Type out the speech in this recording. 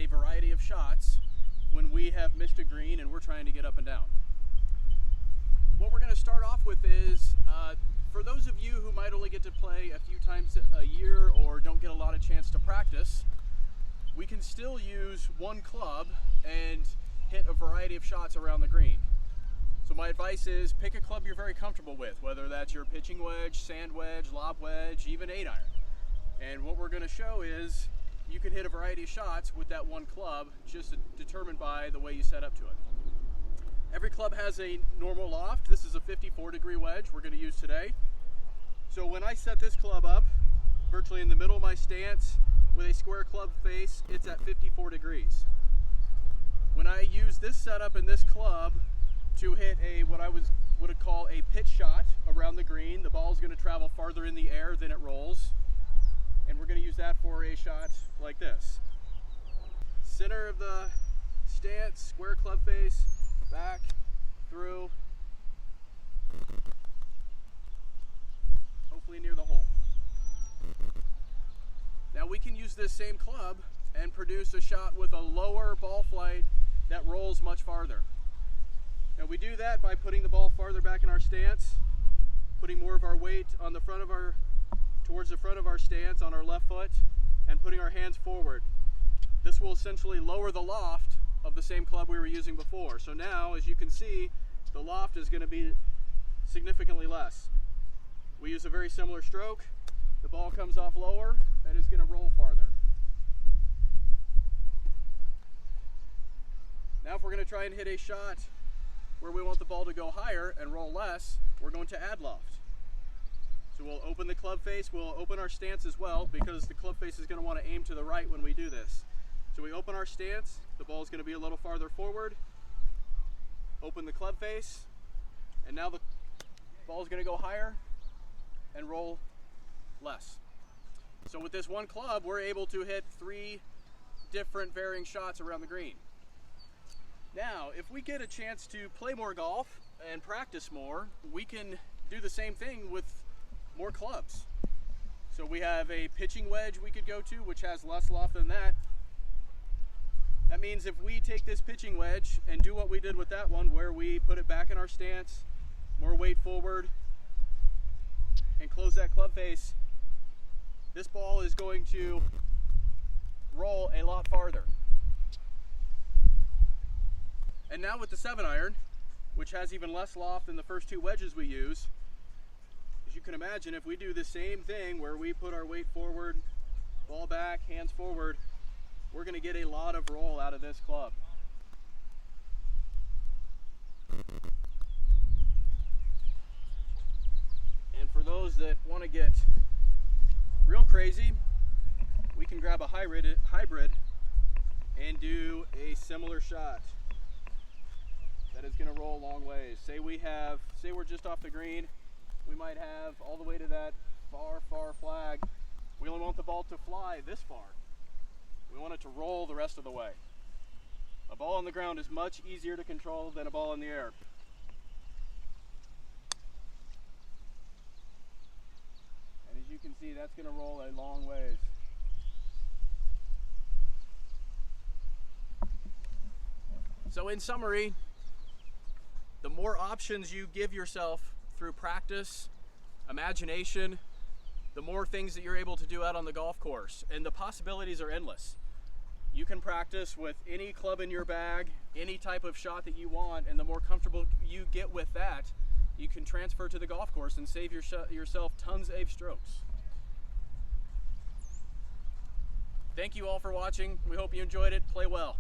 a variety of shots when we have missed a green and we're trying to get up and down. What we're going to start off with is, for those of you who might only get to play a few times a year or don't get a lot of chance to practice, we can still use one club and hit a variety of shots around the green. So my advice is pick a club you're very comfortable with, whether that's your pitching wedge, sand wedge, lob wedge, even 8-iron. And what we're going to show is you can hit a variety of shots with that one club, just determined by the way you set up to it. Every club has a normal loft. This is a 54-degree wedge we're going to use today. So when I set this club up, virtually in the middle of my stance with a square club face, it's at 54 degrees. When I use this setup and this club to hit what I would call a pitch shot around the green, the ball is going to travel farther in the air than it rolls. And we're going to use that for a shot like this. Center of the stance, square club face, back, through, hopefully near the hole. Now we can use this same club and produce a shot with a lower ball flight that rolls much farther. Now we do that by putting the ball farther back in our stance, putting more of our weight on the front of towards the front of our stance on our left foot, and putting our hands forward. This will essentially lower the loft of the same club we were using before. So now, as you can see, the loft is going to be significantly less. We use a very similar stroke. The ball comes off lower and is going to roll farther. Now if we're going to try and hit a shot where we want the ball to go higher and roll less, we're going to add loft. So we'll open the club face, we'll open our stance as well, because the club face is going to want to aim to the right when we do this. So we open our stance, the ball is going to be a little farther forward, open the club face, and now the ball is going to go higher and roll less. So with this one club, we're able to hit 3 different varying shots around the green. Now, if we get a chance to play more golf and practice more, we can do the same thing with more clubs. So we have a pitching wedge we could go to, which has less loft than that. That means if we take this pitching wedge and do what we did with that one, where we put it back in our stance, more weight forward, and close that club face, this ball is going to roll a lot farther. And now with the 7-iron, which has even less loft than the first 2 wedges we use, as you can imagine, if we do the same thing where we put our weight forward, ball back, hands forward, we're going to get a lot of roll out of this club. And for those that want to get real crazy, we can grab a hybrid and do a similar shot that is going to roll a long ways. Say we're just off the green, we might have all the way to that far flag. We only want the ball to fly this far. We want it to roll the rest of the way. A ball on the ground is much easier to control than a ball in the air. And as you can see, that's going to roll a long ways. So in summary, the more options you give yourself through practice, imagination, the more things that you're able to do out on the golf course, and the possibilities are endless. You can practice with any club in your bag, any type of shot that you want, and the more comfortable you get with that, you can transfer to the golf course and save yourself tons of strokes. Thank you all for watching. We hope you enjoyed it. Play well.